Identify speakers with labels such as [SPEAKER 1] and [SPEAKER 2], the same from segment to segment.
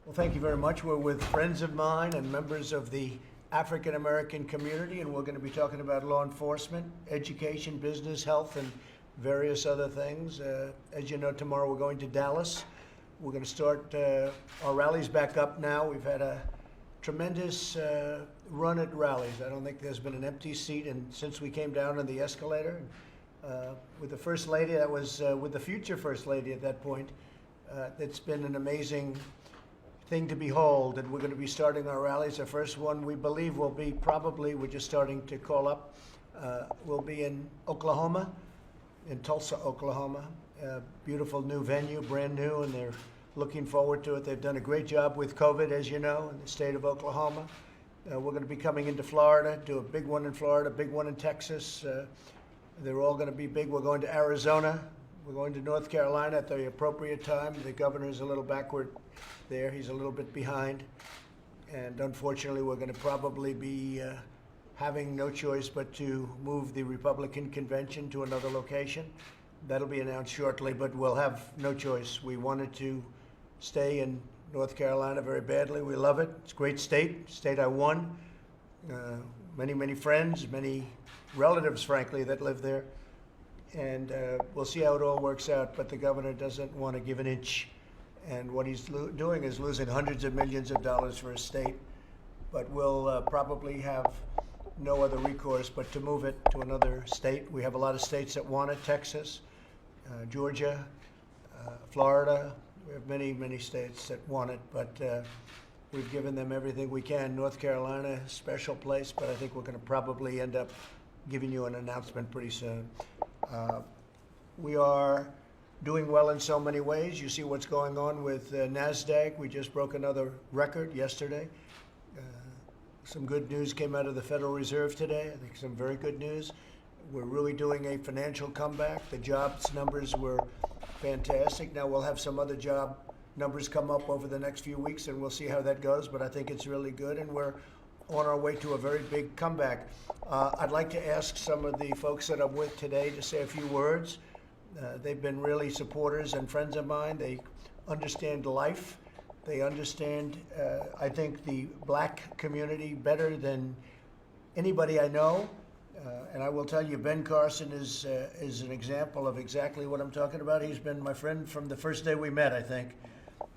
[SPEAKER 1] Well, thank you very much. We're with friends of mine and members of the African American community, and we're going to be talking about law enforcement, education, business, health, and various other things. As you know, tomorrow we're going to Dallas. We're going to start our rallies back up now. We've had a tremendous run at rallies. I don't think there's been an empty seat since we came down on the escalator. With the First Lady, that was with the future First Lady at that point. It's been an amazing thing to behold, and we're going to be starting our rallies. Our first one, we believe, will be we're just starting to call up, will be in Oklahoma, in Tulsa, Oklahoma. Beautiful new venue, brand new, and they're looking forward to it. They've done a great job with COVID, as you know, in the state of Oklahoma. We're going to be coming into Florida, do a big one in Florida, big one in Texas. They're all going to be big. We're going to Arizona. We're going to North Carolina at the appropriate time. The governor's a little backward there. He's a little bit behind. And unfortunately, we're going to probably be having no choice but to move the Republican convention to another location. That'll be announced shortly, but we'll have no choice. We wanted to stay in North Carolina very badly. We love it. It's a great state I won. Many, many friends, many relatives, frankly, that live there. And we'll see how it all works out, but the governor doesn't want to give an inch. And what he's doing is losing hundreds of millions of dollars for his state. But we'll probably have no other recourse but to move it to another state. We have a lot of states that want it: Texas, Georgia, Florida. We have many, many states that want it, but we've given them everything we can. North Carolina, special place, but I think we're going to probably end up giving you an announcement pretty soon. We are doing well in so many ways. You see what's going on with NASDAQ. We just broke another record yesterday. Some good news came out of the Federal Reserve today. I think some very good news. We're really doing a financial comeback. The jobs numbers were fantastic. Now we'll have some other job numbers come up over the next few weeks, and we'll see how that goes, but I think it's really good, and we're on our way to a very big comeback. I'd like to ask some of the folks that I'm with today to say a few words. They've been really supporters and friends of mine. They understand life. They understand, I think, the black community better than anybody I know. And I will tell you, Ben Carson is an example of exactly what I'm talking about. He's been my friend from the first day we met, I think.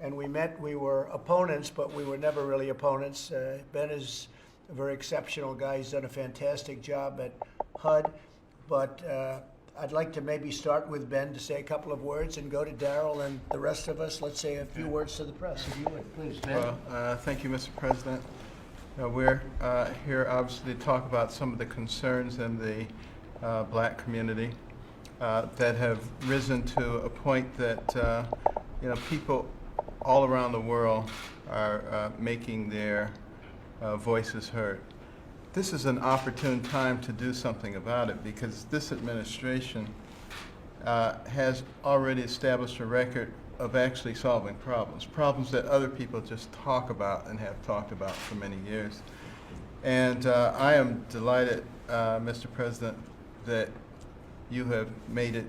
[SPEAKER 1] And we were opponents, but we were never really opponents. Ben is a very exceptional guy. He's done a fantastic job at HUD. But I'd like to maybe start with Ben to say a couple of words and go to Darrell and the rest of us. Let's say a few words to the press, if you would, please, Ben.
[SPEAKER 2] Well, thank you, Mr. President. We're here obviously to talk about some of the concerns in the black community that have risen to a point that people all around the world are making their voices heard. This is an opportune time to do something about it, because this administration has already established a record of actually solving problems that other people just talk about and have talked about for many years. And I am delighted, Mr. President, that you have made it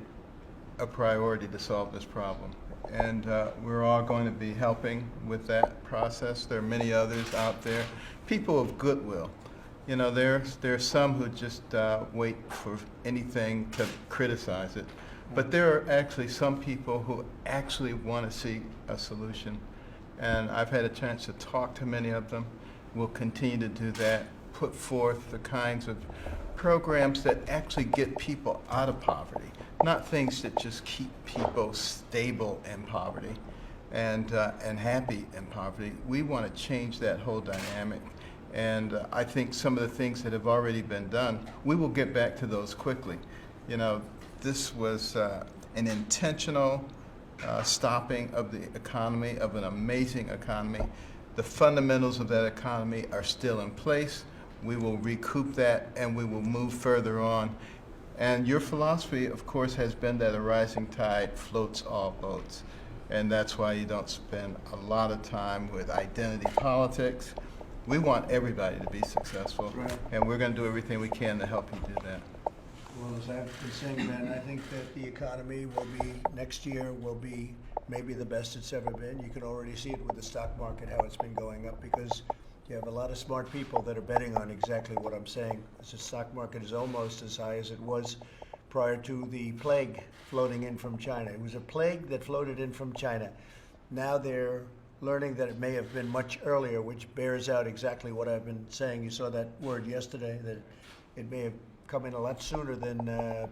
[SPEAKER 2] a priority to solve this problem. And we're all going to be helping with that process. There are many others out there, people of goodwill. You know, there's some who just wait for anything to criticize it. But there are actually some people who actually want to see a solution. And I've had a chance to talk to many of them. We'll continue to do that, put forth the kinds of programs that actually get people out of poverty, not things that just keep people stable in poverty and happy in poverty. We want to change that whole dynamic. And I think some of the things that have already been done, we will get back to those quickly. You know, this was an intentional stopping of the economy, of an amazing economy. The fundamentals of that economy are still in place. We will recoup that, and we will move further on. And your philosophy, of course, has been that a rising tide floats all boats. And that's why you don't spend a lot of time with identity politics. We want everybody to be successful,
[SPEAKER 1] Right.
[SPEAKER 2] And we're going to do everything we can to help you do that.
[SPEAKER 1] Well, as I've been saying, Ben, I think that the economy will be, next year, will be maybe the best it's ever been. You can already see it with the stock market, how it's been going up, because you have a lot of smart people that are betting on exactly what I'm saying. The stock market is almost as high as it was prior to the plague floating in from China. It was a plague that floated in from China. Now they're learning that it may have been much earlier, which bears out exactly what I've been saying. You saw that word yesterday, that it may have come in a lot sooner than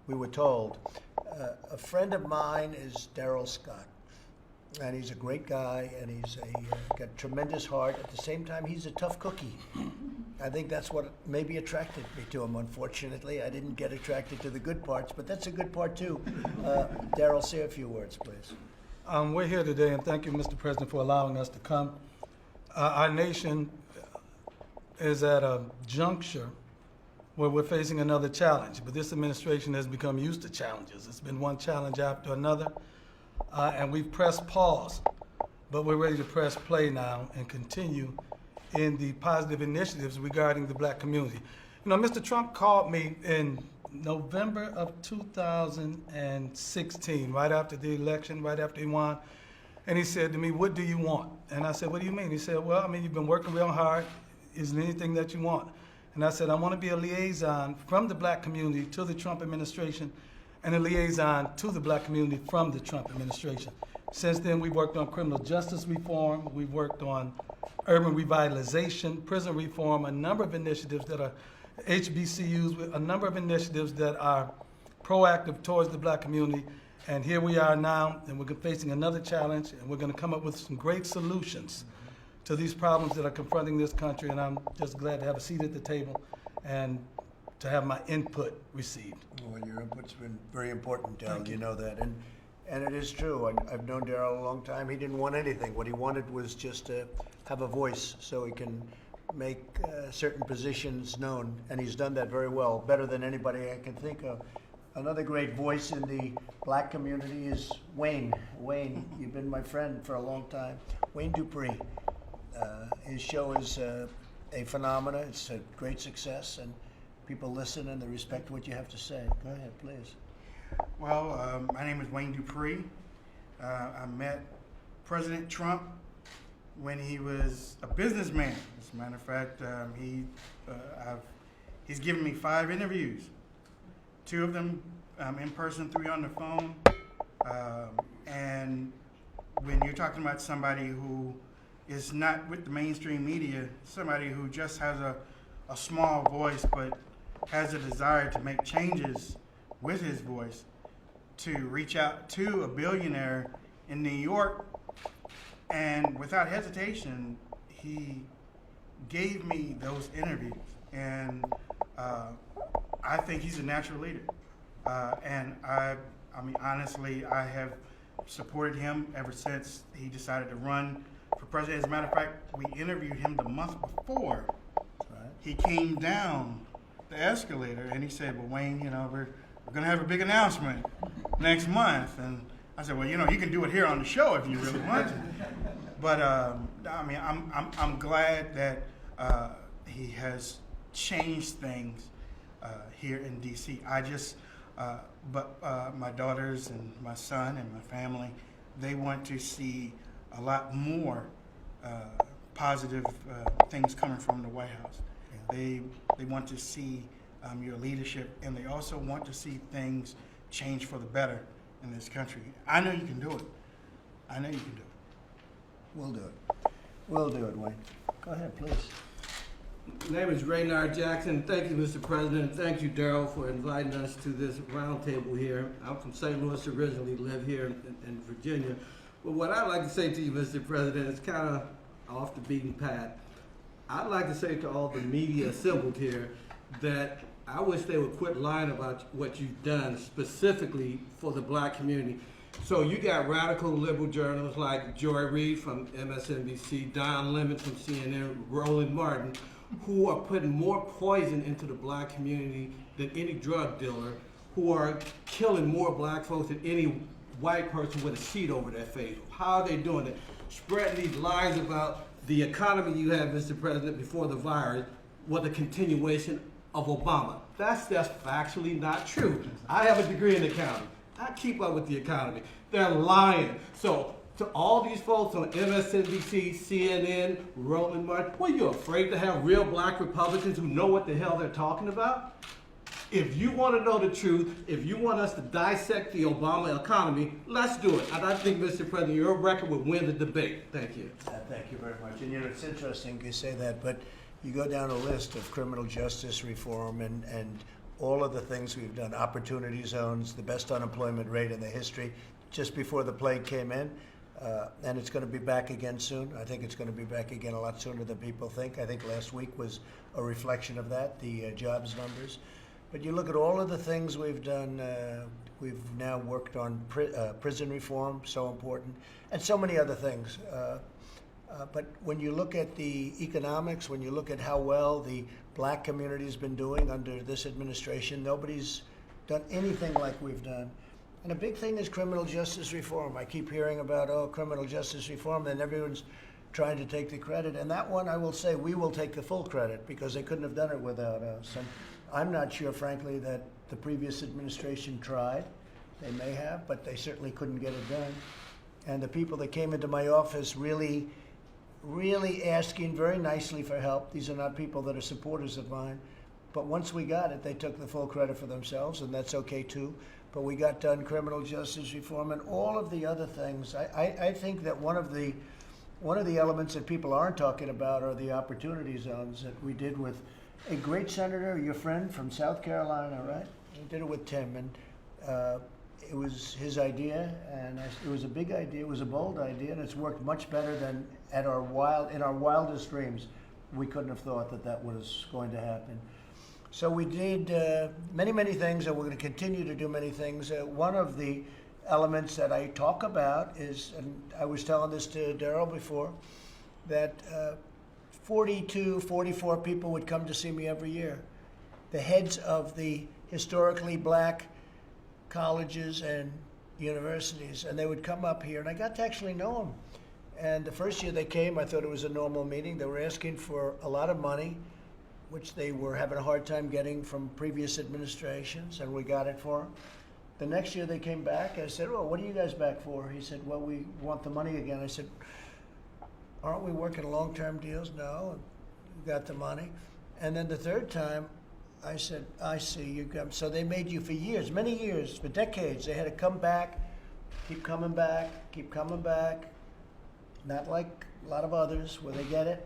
[SPEAKER 1] we were told. A friend of mine is Daryl Scott, and he's a great guy, and he's got a tremendous heart. At the same time, he's a tough cookie. I think that's what maybe attracted me to him. Unfortunately, I didn't get attracted to the good parts, but that's a good part too. Daryl, say a few words, please.
[SPEAKER 3] We're here today, and thank you, Mr. President, for allowing us to come. Our nation is at a juncture where we're facing another challenge, but this administration has become used to challenges. It's been one challenge after another, and we've pressed pause, but we're ready to press play now and continue in the positive initiatives regarding the black community. You know, Mr. Trump called me in November of 2016, right after the election, right after he won, and he said to me, "What do you want?" And I said, "What do you mean?" He said, "Well, I mean, you've been working real hard. Is there anything that you want?" And I said, "I want to be a liaison from the black community to the Trump administration and a liaison to the black community from the Trump administration." Since then, we've worked on criminal justice reform, we've worked on urban revitalization, prison reform, a number of initiatives that are HBCUs, a number of initiatives that are proactive towards the black community. And here we are now, and we're facing another challenge, and we're going to come up with some great solutions to these problems that are confronting this country. And I'm just glad to have a seat at the table and to have my input received.
[SPEAKER 1] Well, your input's been very important, Daryl. You know that. And it is true. I've known Daryl a long time. He didn't want anything. What he wanted was just to have a voice so he can make certain positions known. And he's done that very well, better than anybody I can think of. Another great voice in the black community is Wayne. Wayne, you've been my friend for a long time. Wayne Dupree. His show is a phenomena. It's a great success, and people listen and they respect what you have to say. Go ahead, please.
[SPEAKER 4] Well, my name is Wayne Dupree. I met President Trump when he was a businessman. As a matter of fact, he's given me 5 interviews, 2 of them in person, 3 on the phone. And when you're talking about somebody who is not with the mainstream media, somebody who just has a small voice but has a desire to make changes with his voice, to reach out to a billionaire in New York, and without hesitation, he gave me those interviews. And I think he's a natural leader. And I mean, honestly, I have supported him ever since he decided to run for president. As a matter of fact, we interviewed him the month before he came down the escalator, and he said, "Well, Wayne, you know, we're going to have a big announcement next month." And I said, "Well, you know, you can do it here on the show if you really want to." But I mean, I'm glad that he has changed things here in D.C. But my daughters and my son and my family, they want to see a lot more positive things coming from the White House. They want to see your leadership, and they also want to see things change for the better in this country. I know you can do it. I know you can do it.
[SPEAKER 1] We'll do it. We'll do it, Wayne. Go ahead, please.
[SPEAKER 5] My name is Raynard Jackson. Thank you, Mr. President. Thank you, Daryl, for inviting us to this roundtable here. I'm from St. Louis originally, live here in Virginia. But what I'd like to say to you, Mr. President, is kind of off the beaten path. I'd like to say to all the media assembled here that I wish they would quit lying about what you've done specifically for the black community. So you got radical liberal journalists like Joy Reid from MSNBC, Don Lemon from CNN, Roland Martin, who are putting more poison into the black community than any drug dealer, who are killing more black folks than any white person with a sheet over their face. How are they doing it? Spreading these lies about the economy you had, Mr. President, before the virus was a continuation of Obama. That's just factually not true. I have a degree in accounting. I keep up with the economy. They're lying. So to all these folks on MSNBC, CNN, Roland Martin, what, you afraid to have real black Republicans who know what the hell they're talking about? If you want to know the truth, if you want us to dissect the Obama economy, let's do it. And I think, Mr. President, your record would win the debate. Thank you.
[SPEAKER 1] Thank you very much. And it's interesting you say that, but you go down a list of criminal justice reform and all of the things we've done, opportunity zones, the best unemployment rate in the history, just before the plague came in. And it's going to be back again soon. I think it's going to be back again a lot sooner than people think. I think last week was a reflection of that, the jobs numbers. But you look at all of the things we've done. We've now worked on prison reform, so important, and so many other things. But when you look at the economics, when you look at how well the black community has been doing under this administration, nobody's done anything like we've done. And a big thing is criminal justice reform. I keep hearing about, criminal justice reform, and everyone's trying to take the credit. And that one, I will say, we will take the full credit because they couldn't have done it without us. And I'm not sure, frankly, that the previous administration tried. They may have, but they certainly couldn't get it done. And the people that came into my office really asking very nicely for help. These are not people that are supporters of mine. But once we got it, they took the full credit for themselves, and that's okay too. But we got done criminal justice reform and all of the other things. I think that one of the elements that people aren't talking about are the opportunity zones that we did with a great senator, your friend from South Carolina, right? We did it with Tim, and it was his idea, and it was a big idea, it was a bold idea, and it's worked much better than in our wildest dreams. We couldn't have thought that that was going to happen. So we did many things, and we're going to continue to do many things. One of the elements that I talk about is, and I was telling this to Daryl before, that 42, 44 people would come to see me every year. The heads of the historically black colleges and universities, and they would come up here, and I got to actually know them. And the first year they came, I thought it was a normal meeting. They were asking for a lot of money, which they were having a hard time getting from previous administrations, and we got it for them. The next year they came back, I said, "Well, what are you guys back for?" He said, "Well, we want the money again." I said, "Aren't we working long-term deals?" "No." "We got the money." And then the third time, I said, "I see you come." So they made you for years, many years, for decades. They had to come back, keep coming back, keep coming back. Not like a lot of others where they get it.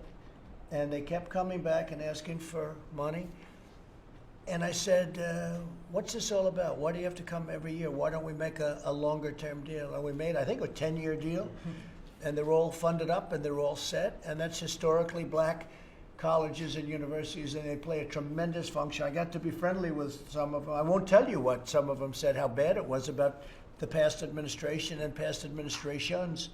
[SPEAKER 1] And they kept coming back and asking for money. And I said, what's this all about? Why do you have to come every year? Why don't we make a longer term deal? And we made, I think, a 10-year deal. And they're all funded up and they're all set. And that's historically black colleges and universities, and they play a tremendous function. I got to be friendly with some of them. I won't tell you what some of them said, how bad it was about the past administration and past administrations.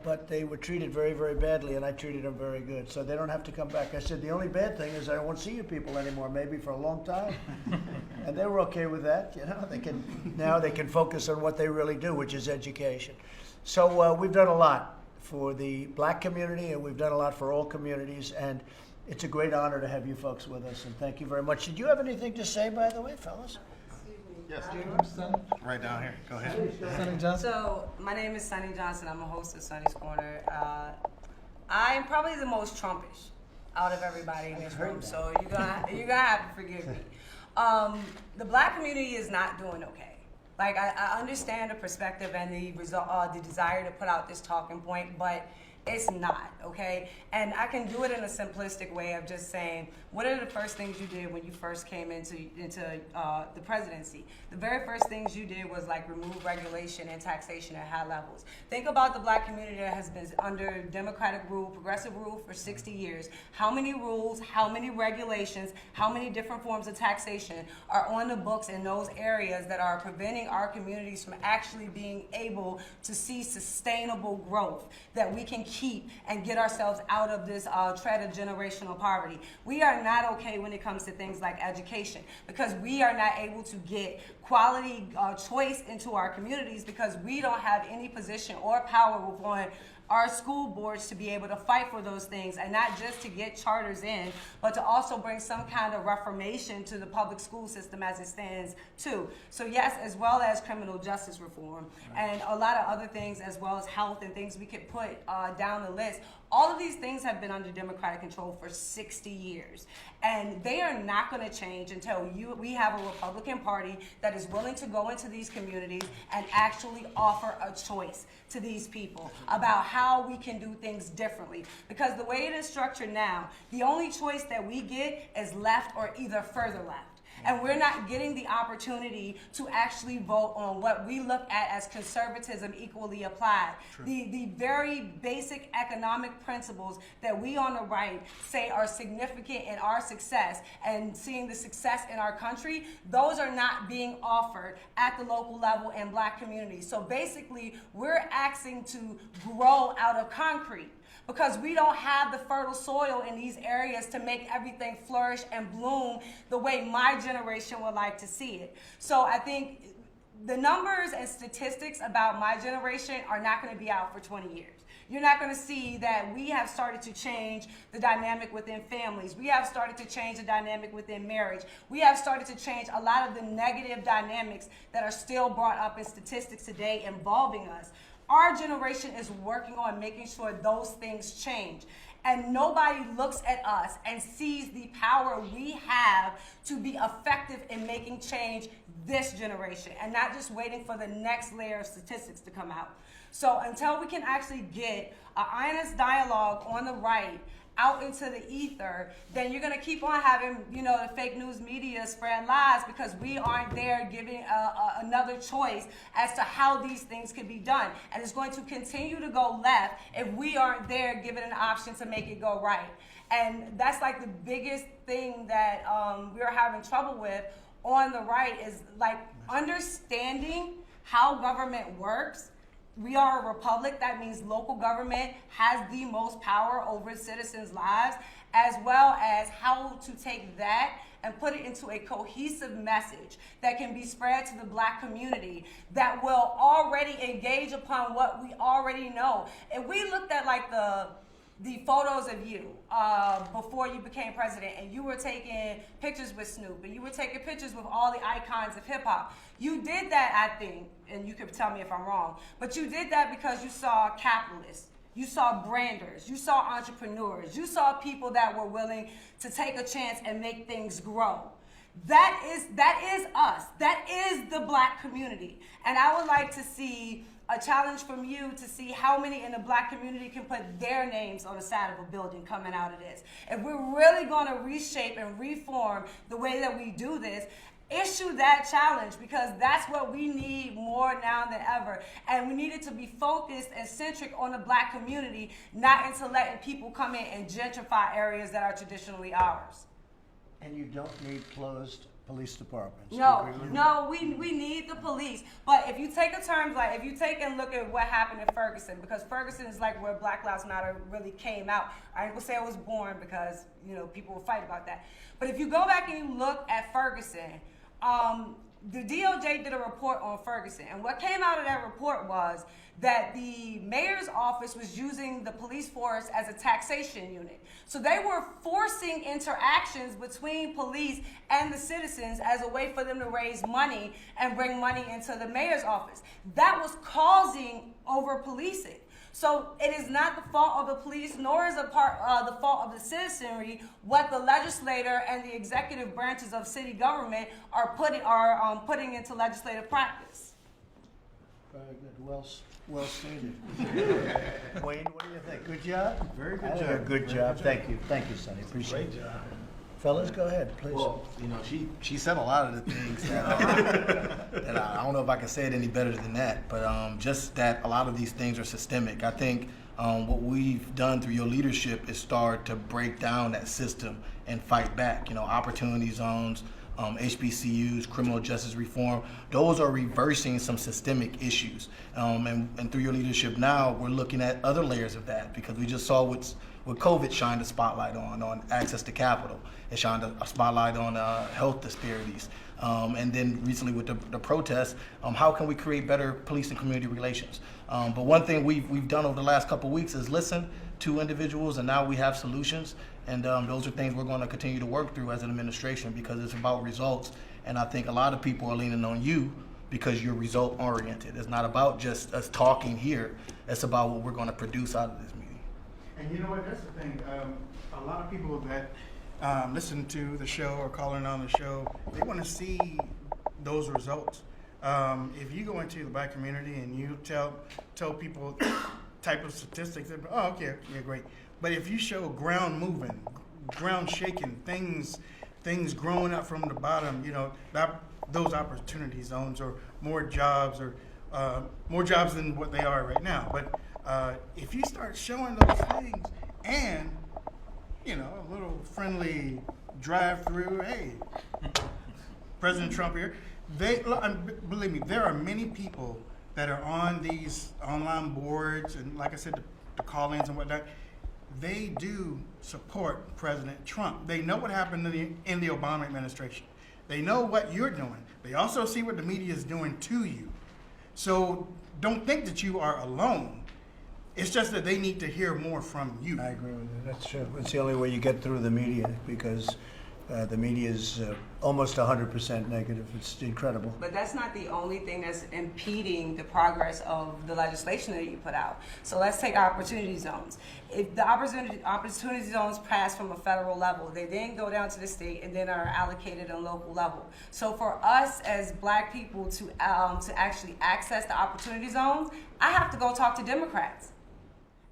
[SPEAKER 1] But they were treated very, very badly, and I treated them very good. So they don't have to come back. I said, the only bad thing is I won't see you people anymore, maybe for a long time. And they were okay with that. You know, now they can focus on what they really do, which is education. So we've done a lot for the black community, and we've done a lot for all communities. And it's a great honor to have you folks with us, and thank you very much. Did you have anything to say, by the way, fellas?
[SPEAKER 4] Yes, right down here. Go ahead.
[SPEAKER 3] Sonny Johnson.
[SPEAKER 6] So, my name is Sonny Johnson. I'm a host of Sonny's Corner. I'm probably the most Trumpish out of everybody in this room, so you're gonna have to forgive me. The black community is not doing okay. Like, I understand the perspective and the desire to put out this talking point, but it's not, okay? And I can do it in a simplistic way of just saying, what are the first things you did when you first came into the presidency? The very first things you did was like remove regulation and taxation at high levels. Think about the black community that has been under democratic rule, progressive rule for 60 years. How many rules, how many regulations, how many different forms of taxation are on the books in those areas that are preventing our communities from actually being able to see sustainable growth that we can keep and get ourselves out of this tread of generational poverty? We are not okay when it comes to things like education, because we are not able to get quality choice into our communities because we don't have any position or power upon our school boards to be able to fight for those things, and not just to get charters in, but to also bring some kind of reformation to the public school system as it stands too. So yes, as well as criminal justice reform and a lot of other things, as well as health and things we could put down the list. All of these things have been under Democratic control for 60 years. And they are not going to change until we have a Republican Party that is willing to go into these communities and actually offer a choice to these people about how we can do things differently. Because the way it is structured now, the only choice that we get is left or either further left. And we're not getting the opportunity to actually vote on what we look at as conservatism equally applied. The very basic economic principles that we on the right say are significant in our success and seeing the success in our country, those are not being offered at the local level in Black communities. So basically, we're asking to grow out of concrete, because we don't have the fertile soil in these areas to make everything flourish and bloom the way my generation would like to see it. So I think the numbers and statistics about my generation are not going to be out for 20 years. You're not going to see that we have started to change the dynamic within families. We have started to change the dynamic within marriage. We have started to change a lot of the negative dynamics that are still brought up in statistics today involving us. Our generation is working on making sure those things change. And nobody looks at us and sees the power we have to be effective in making change this generation, and not just waiting for the next layer of statistics to come out. So until we can actually get an honest dialogue on the right out into the ether, then you're going to keep on having, the fake news media spread lies, because we aren't there giving another choice as to how these things could be done. And it's going to continue to go left if we aren't there giving an option to make it go right. And that's like the biggest thing that we're having trouble with on the right, is like understanding how government works. We are a republic. That means local government has the most power over citizens' lives, as well as how to take that and put it into a cohesive message that can be spread to the Black community that will already engage upon what we already know. If we looked at like the photos of you before you became president, and you were taking pictures with Snoop, and you were taking pictures with all the icons of hip hop. You did that, I think, and you could tell me if I'm wrong, but you did that because you saw capitalists, you saw branders, you saw entrepreneurs, you saw people that were willing to take a chance and make things grow. That is us. That is the Black community. And I would like to see a challenge from you to see how many in the Black community can put their names on the side of a building coming out of this. If we're really going to reshape and reform the way that we do this, issue that challenge, because that's what we need more now than ever. And we need it to be focused and centric on the Black community, not into letting people come in and gentrify areas that are traditionally ours.
[SPEAKER 1] And you don't need closed police departments.
[SPEAKER 6] No, we need the police. But if you take if you take and look at what happened in Ferguson, because Ferguson is like where Black Lives Matter really came out. I ain't gonna say it was born, because people will fight about that. But if you go back and you look at Ferguson, the DOJ did a report on Ferguson, and what came out of that report was that the mayor's office was using the police force as a taxation unit. So they were forcing interactions between police and the citizens as a way for them to raise money and bring money into the mayor's office. That was causing over-policing. So it is not the fault of the police, nor is it the fault of the citizenry what the legislator and the executive branches of city government are putting into legislative practice.
[SPEAKER 1] Very good. Well stated. Wayne, what do you think? Good job?
[SPEAKER 7] Very good
[SPEAKER 1] I think
[SPEAKER 7] job.
[SPEAKER 1] a good job. Thank you, Sonny. Appreciate it.
[SPEAKER 7] Great job.
[SPEAKER 1] Fellas, go ahead, please.
[SPEAKER 7] Well, she said a lot of the things that, that I don't know if I can say it any better than that, but just that a lot of these things are systemic. I think what we've done through your leadership is start to break down that system and fight back. Opportunity zones, HBCUs, criminal justice reform. Those are reversing some systemic issues. And through your leadership now, we're looking at other layers of that, because we just saw what COVID shined a spotlight on access to capital. It shined a spotlight on health disparities. And then recently with the protests, how can we create better police and community relations? But one thing we've done over the last couple of weeks is listen to individuals, and now we have solutions. And those are things we're going to continue to work through as an administration, because it's about results. And I think a lot of people are leaning on you because you're result oriented. It's not about just us talking here. It's about what we're going to produce out of this meeting.
[SPEAKER 4] And you know what, that's the thing. A lot of people that listen to the show or calling on the show, they want to see those results. If you go into the black community and you tell people type of statistics, they're, oh, okay, yeah, great. But if you show ground moving, ground shaking, things growing up from the bottom, those opportunity zones, or more jobs than what they are right now. But if you start showing those things, and a little friendly drive-through, hey, President Trump here, believe me, there are many people that are on these online boards, and like I said, the call-ins and whatnot. They do support President Trump. They know what happened in the Obama administration. They know what you're doing. They also see what the media is doing to you. So don't think that you are alone. It's just that they need to hear more from you.
[SPEAKER 1] I agree with you. That's true. It's the only way you get through the media, because the media is almost 100% negative. It's incredible.
[SPEAKER 6] But that's not the only thing that's impeding the progress of the legislation that you put out. So let's take opportunity zones. If the opportunity zones pass from a federal level, they then go down to the state and then are allocated on local level. So for us as black people to actually access the opportunity zones, I have to go talk to Democrats.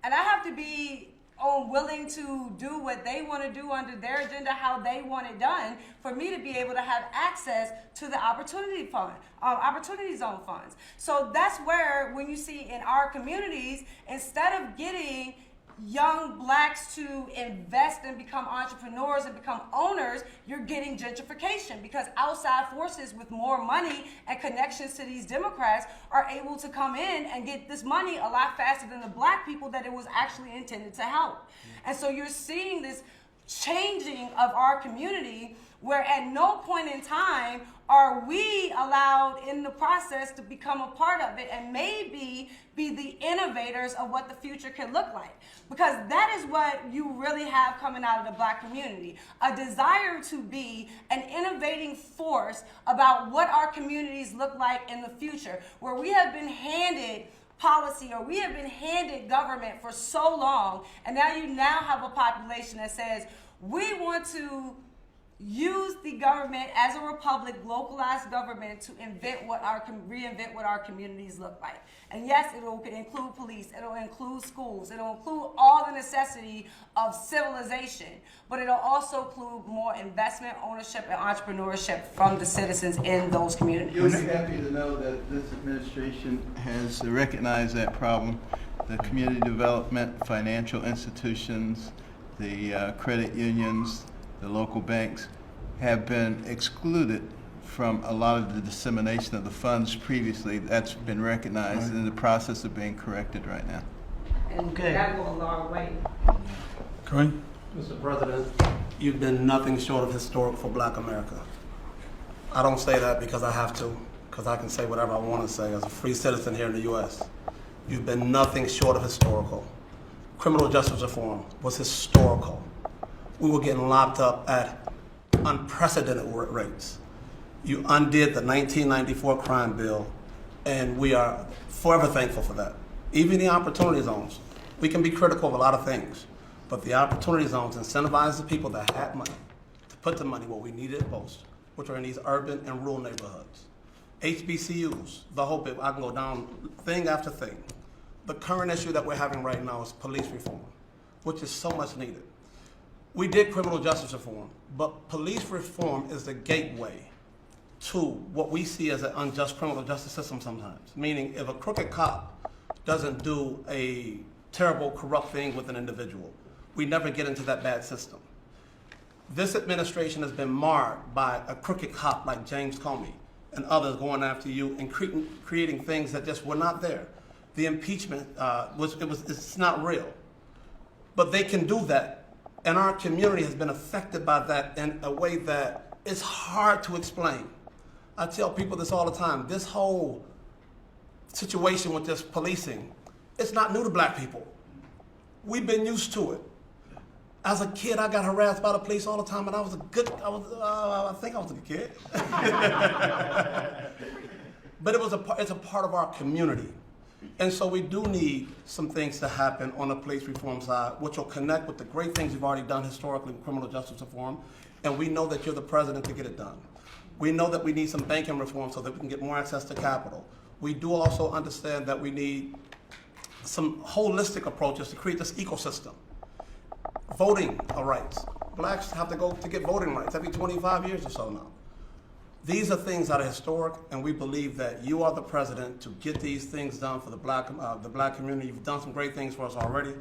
[SPEAKER 6] And I have to be willing to do what they want to do under their agenda, how they want it done, for me to be able to have access to the opportunity zone funds. So that's where, when you see in our communities, instead of getting young blacks to invest and become entrepreneurs and become owners, you're getting gentrification, because outside forces with more money and connections to these Democrats are able to come in and get this money a lot faster than the black people that it was actually intended to help. And so you're seeing this changing of our community, where at no point in time are we allowed in the process to become a part of it and maybe be the innovators of what the future can look like. Because that is what you really have coming out of the black community, a desire to be an innovating force about what our communities look like in the future, where we have been handed policy, or we have been handed government for so long, and now you have a population that says, we want to use the government as a republic, localized government, to reinvent what our communities look like. And yes, it will include police, it'll include schools, it'll include all the necessity of civilization, but it'll also include more investment, ownership, and entrepreneurship from the citizens in those communities.
[SPEAKER 2] You'll be happy to know that this administration has recognized that problem. The community development, financial institutions, the credit unions, the local banks have been excluded from a lot of the dissemination of the funds previously. That's been recognized in the process of being corrected right now.
[SPEAKER 6] And that will go a long way.
[SPEAKER 3] Correct?
[SPEAKER 8] Mr. President, you've been nothing short of historic for Black America. I don't say that because I have to, because I can say whatever I want to say as a free citizen here in the U.S. You've been nothing short of historical. Criminal justice reform was historical. We were getting locked up at unprecedented rates. You undid the 1994 crime bill, and we are forever thankful for that. Even the opportunity zones, we can be critical of a lot of things, but the opportunity zones incentivize the people that had money to put the money where we needed it most, which are in these urban and rural neighborhoods. HBCUs, the whole bit, I can go down thing after thing. The current issue that we're having right now is police reform, which is so much needed. We did criminal justice reform, but police reform is the gateway to what we see as an unjust criminal justice system sometimes. Meaning, if a crooked cop doesn't do a terrible, corrupt thing with an individual, we never get into that bad system. This administration has been marred by a crooked cop like James Comey and others going after you and creating things that just were not there. The impeachment it's not real, but they can do that, and our community has been affected by that in a way that it's hard to explain. I tell people this all the time. This whole situation with this policing, it's not new to black people. We've been used to it. As a kid, I got harassed by the police all the time, and I think I was a good kid. But it's a part of our community. And so we do need some things to happen on the police reform side, which will connect with the great things you've already done historically with criminal justice reform. And we know that you're the president to get it done. We know that we need some banking reform so that we can get more access to capital. We do also understand that we need some holistic approaches to create this ecosystem. Voting rights. Blacks have to go to get voting rights every 25 years or so now. These are things that are historic, and we believe that you are the president to get these things done for the black community. You've done some great things for us already,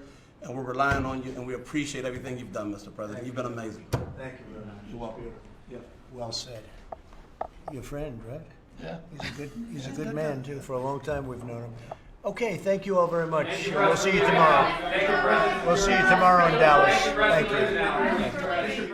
[SPEAKER 8] and we're relying on you, and we appreciate everything you've done, Mr. President. You've been amazing.
[SPEAKER 1] Thank you very much.
[SPEAKER 8] You're welcome. Yeah.
[SPEAKER 1] Well said. Your friend, right?
[SPEAKER 7] Yeah.
[SPEAKER 1] He's a good man too. For a long time we've known him. Okay, thank you all very much. We'll see you tomorrow.
[SPEAKER 9] Thank you, President.
[SPEAKER 1] We'll see you tomorrow in Dallas.
[SPEAKER 9] Thank you,
[SPEAKER 1] Thank you.
[SPEAKER 9] President.